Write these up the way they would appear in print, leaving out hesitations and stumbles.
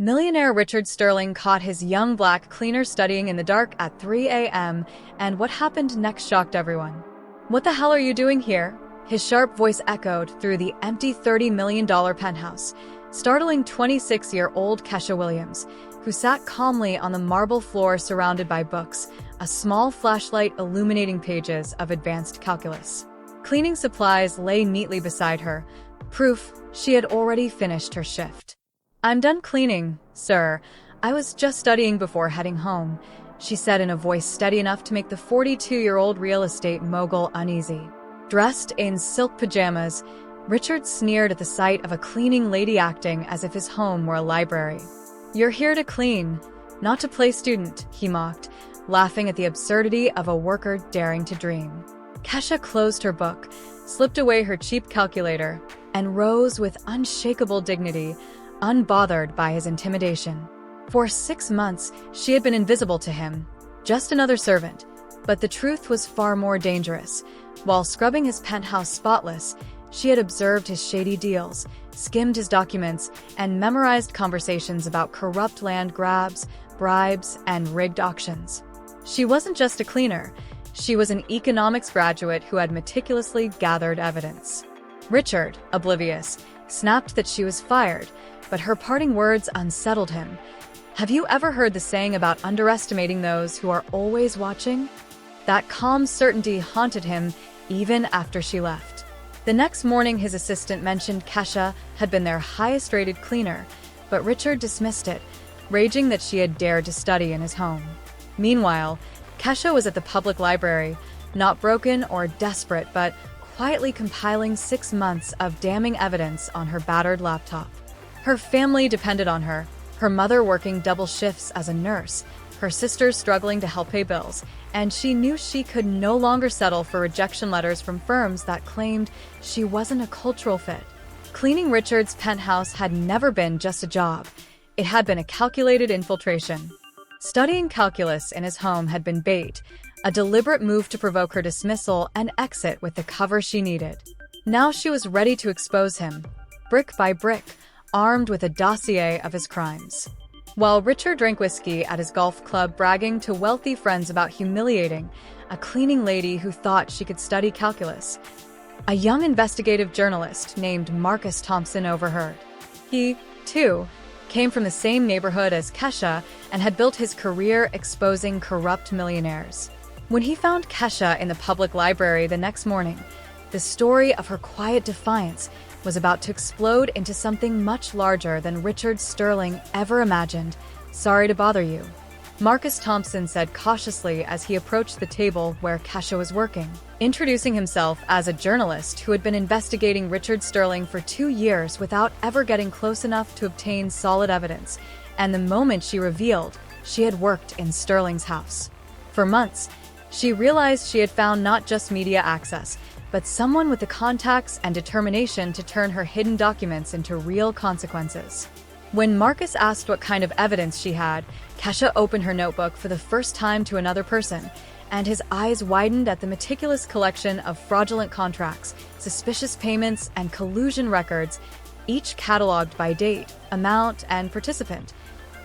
Millionaire Richard Sterling caught his young black cleaner studying in the dark at 3 a.m., and what happened next shocked everyone. "What the hell are you doing here?" His sharp voice echoed through the empty $30 million penthouse, startling 26-year-old Kesha Williams, who sat calmly on the marble floor surrounded by books, a small flashlight illuminating pages of advanced calculus. Cleaning supplies lay neatly beside her, proof she had already finished her shift. "I'm done cleaning, sir. I was just studying before heading home," she said in a voice steady enough to make the 42-year-old real estate mogul uneasy. Dressed in silk pajamas, Richard sneered at the sight of a cleaning lady acting as if his home were a library. "You're here to clean, not to play student," he mocked, laughing at the absurdity of a worker daring to dream. Kesha closed her book, slipped away her cheap calculator, and rose with unshakable dignity, unbothered by his intimidation. For 6 months, she had been invisible to him, just another servant. But the truth was far more dangerous. While scrubbing his penthouse spotless, she had observed his shady deals, skimmed his documents, and memorized conversations about corrupt land grabs, bribes, and rigged auctions. She wasn't just a cleaner. She was an economics graduate who had meticulously gathered evidence. Richard, oblivious, snapped that she was fired, but her parting words unsettled him. "Have you ever heard the saying about underestimating those who are always watching?" That calm certainty haunted him even after she left. The next morning, his assistant mentioned Kesha had been their highest-rated cleaner, but Richard dismissed it, raging that she had dared to study in his home. Meanwhile, Kesha was at the public library, not broken or desperate, but quietly compiling 6 months of damning evidence on her battered laptop. Her family depended on her, her mother working double shifts as a nurse, her sisters struggling to help pay bills, and she knew she could no longer settle for rejection letters from firms that claimed she wasn't a cultural fit. Cleaning Richard's penthouse had never been just a job. It had been a calculated infiltration. Studying calculus in his home had been bait, a deliberate move to provoke her dismissal and exit with the cover she needed. Now she was ready to expose him, brick by brick, armed with a dossier of his crimes. While Richard drank whiskey at his golf club, bragging to wealthy friends about humiliating a cleaning lady who thought she could study calculus, a young investigative journalist named Marcus Thompson overheard. He, too, came from the same neighborhood as Kesha and had built his career exposing corrupt millionaires. When he found Kesha in the public library the next morning, the story of her quiet defiance was about to explode into something much larger than Richard Sterling ever imagined. "Sorry to bother you," Marcus Thompson said cautiously as he approached the table where Kesha was working, introducing himself as a journalist who had been investigating Richard Sterling for 2 years without ever getting close enough to obtain solid evidence. And the moment she revealed she had worked in Sterling's house for months, she realized she had found not just media access, but someone with the contacts and determination to turn her hidden documents into real consequences. When Marcus asked what kind of evidence she had, Kesha opened her notebook for the first time to another person, and his eyes widened at the meticulous collection of fraudulent contracts, suspicious payments, and collusion records, each cataloged by date, amount, and participant.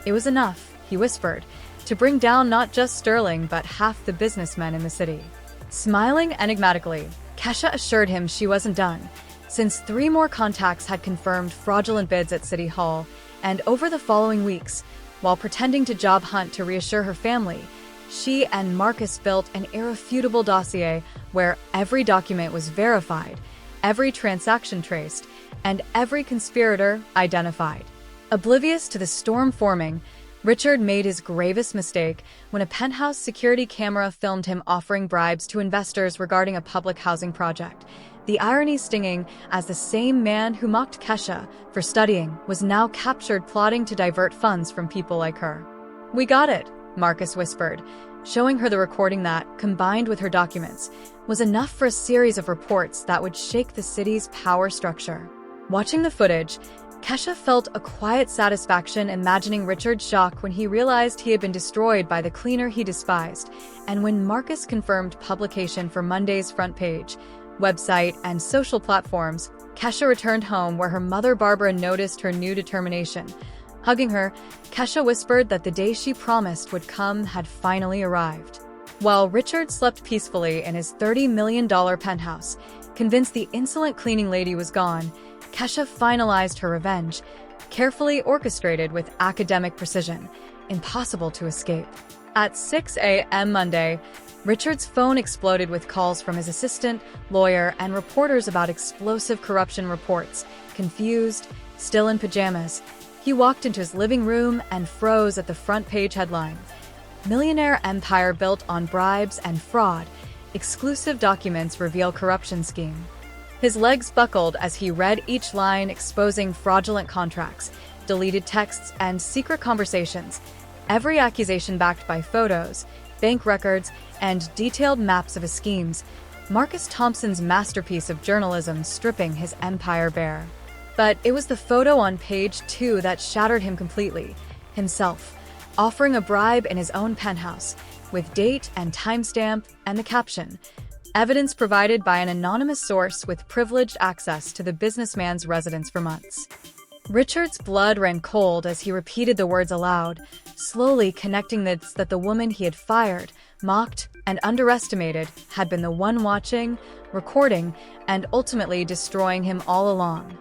It was enough, he whispered, to bring down not just Sterling but half the businessmen in the city. Smiling enigmatically, Kesha assured him she wasn't done, since 3 more contacts had confirmed fraudulent bids at City Hall, and over the following weeks, while pretending to job hunt to reassure her family, she and Marcus built an irrefutable dossier where every document was verified, every transaction traced, and every conspirator identified. Oblivious to the storm forming, Richard made his gravest mistake when a penthouse security camera filmed him offering bribes to investors regarding a public housing project. The irony stinging as the same man who mocked Kesha for studying was now captured plotting to divert funds from people like her. "We got it," Marcus whispered, showing her the recording that, combined with her documents, was enough for a series of reports that would shake the city's power structure. Watching the footage, Kesha felt a quiet satisfaction imagining Richard's shock when he realized he had been destroyed by the cleaner he despised, and when Marcus confirmed publication for Monday's front page, website, and social platforms, Kesha returned home where her mother Barbara noticed her new determination. Hugging her, Kesha whispered that the day she promised would come had finally arrived. While Richard slept peacefully in his $30 million penthouse, convinced the insolent cleaning lady was gone, Kesha finalized her revenge, carefully orchestrated with academic precision, impossible to escape. At 6 a.m. Monday, Richard's phone exploded with calls from his assistant, lawyer, and reporters about explosive corruption reports. Confused, still in pajamas, he walked into his living room and froze at the front page headline. Millionaire empire built on bribes and fraud. Exclusive documents reveal corruption scheme. His legs buckled as he read each line, exposing fraudulent contracts, deleted texts, and secret conversations. Every accusation backed by photos, bank records, and detailed maps of his schemes. Marcus Thompson's masterpiece of journalism stripping his empire bare. But it was the photo on page 2 that shattered him completely. Himself, offering a bribe in his own penthouse, with date and timestamp and the caption, evidence provided by an anonymous source with privileged access to the businessman's residence for months. Richard's blood ran cold as he repeated the words aloud, slowly connecting that the woman he had fired, mocked, and underestimated had been the one watching, recording, and ultimately destroying him all along.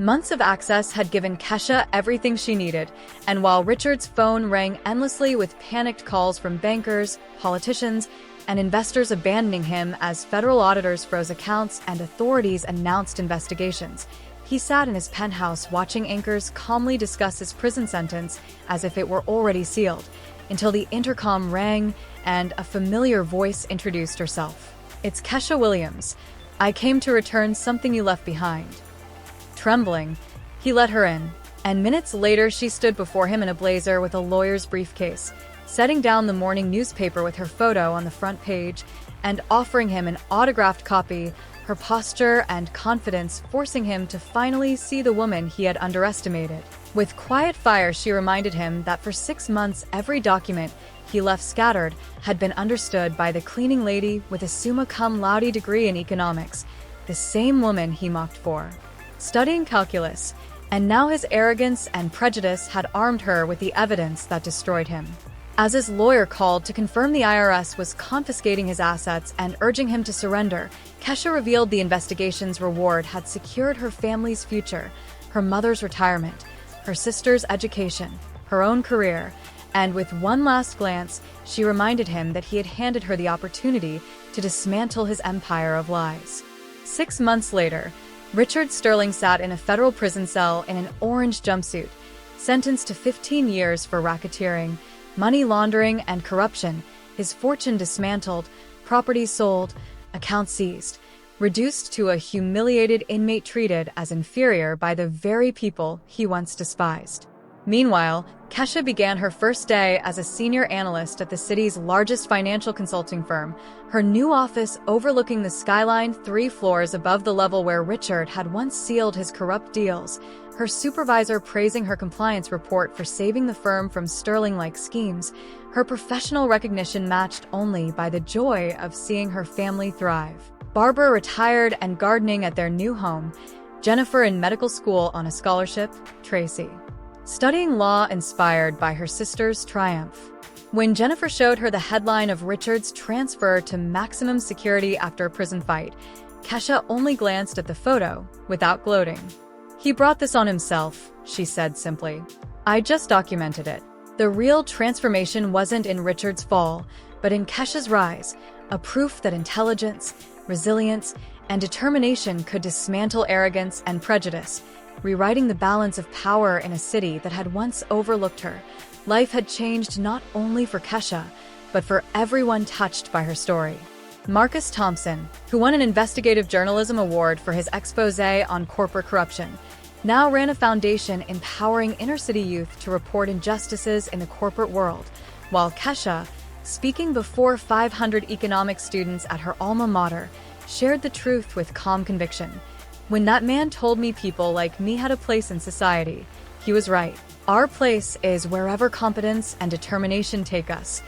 Months of access had given Kesha everything she needed, and while Richard's phone rang endlessly with panicked calls from bankers, politicians, and investors abandoning him as federal auditors froze accounts and authorities announced investigations, he sat in his penthouse watching anchors calmly discuss his prison sentence as if it were already sealed, until the intercom rang and a familiar voice introduced herself. "It's Kesha Williams. I came to return something you left behind." Trembling, he let her in, and minutes later she stood before him in a blazer with a lawyer's briefcase, setting down the morning newspaper with her photo on the front page and offering him an autographed copy, her posture and confidence forcing him to finally see the woman he had underestimated. With quiet fire, she reminded him that for 6 months every document he left scattered had been understood by the cleaning lady with a summa cum laude degree in economics, the same woman he mocked for studying calculus, and now his arrogance and prejudice had armed her with the evidence that destroyed him. As his lawyer called to confirm the IRS was confiscating his assets and urging him to surrender, Kesha revealed the investigation's reward had secured her family's future, her mother's retirement, her sister's education, her own career, and with one last glance, she reminded him that he had handed her the opportunity to dismantle his empire of lies. 6 months later, Richard Sterling sat in a federal prison cell in an orange jumpsuit, sentenced to 15 years for racketeering, money laundering, and corruption, his fortune dismantled, property sold, accounts seized, reduced to a humiliated inmate treated as inferior by the very people he once despised. Meanwhile, Kesha began her first day as a senior analyst at the city's largest financial consulting firm, her new office overlooking the skyline 3 floors above the level where Richard had once sealed his corrupt deals, her supervisor praising her compliance report for saving the firm from Sterling-like schemes, her professional recognition matched only by the joy of seeing her family thrive. Barbara retired and gardening at their new home, Jennifer in medical school on a scholarship, Tracy studying law inspired by her sister's triumph. When Jennifer showed her the headline of Richard's transfer to maximum security after a prison fight, Kesha only glanced at the photo without gloating. "He brought this on himself," she said simply. "I just documented it." The real transformation wasn't in Richard's fall, but in Kesha's rise, a proof that intelligence, resilience, and determination could dismantle arrogance and prejudice, rewriting the balance of power in a city that had once overlooked her. Life had changed not only for Kesha, but for everyone touched by her story. Marcus Thompson, who won an investigative journalism award for his exposé on corporate corruption, now ran a foundation empowering inner-city youth to report injustices in the corporate world, while Kesha, speaking before 500 economics students at her alma mater, shared the truth with calm conviction. "When that man told me people like me had a place in society, he was right. Our place is wherever competence and determination take us,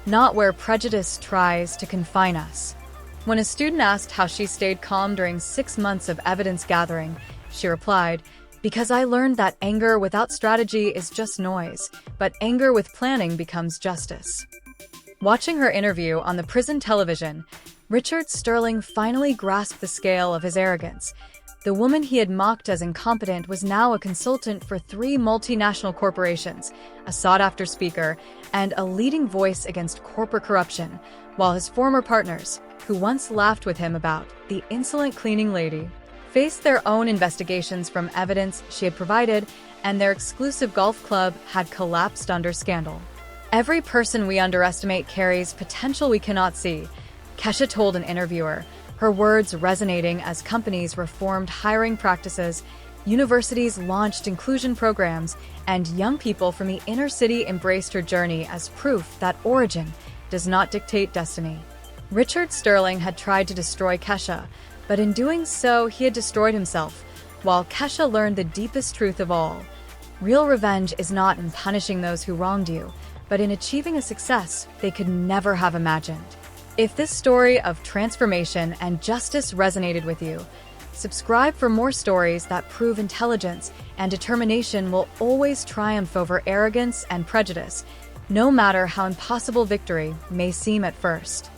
not where prejudice tries to confine us." When a student asked how she stayed calm during 6 months of evidence gathering, she replied, Because I learned that anger without strategy is just noise, but anger with planning becomes justice. Watching her interview on the prison television, Richard Sterling finally grasped the scale of his arrogance. The woman he had mocked as incompetent was now a consultant for 3 multinational corporations, a sought-after speaker, and a leading voice against corporate corruption, while his former partners, who once laughed with him about the insolent cleaning lady, faced their own investigations from evidence she had provided, and their exclusive golf club had collapsed under scandal. Every person we underestimate carries potential we cannot see, Kesha told an interviewer, her words resonating as companies reformed hiring practices, universities launched inclusion programs, and young people from the inner city embraced her journey as proof that origin does not dictate destiny. Richard Sterling had tried to destroy Kesha, but in doing so, he had destroyed himself, while Kesha learned the deepest truth of all. Real revenge is not in punishing those who wronged you, but in achieving a success they could never have imagined. If this story of transformation and justice resonated with you, subscribe for more stories that prove intelligence and determination will always triumph over arrogance and prejudice, no matter how impossible victory may seem at first.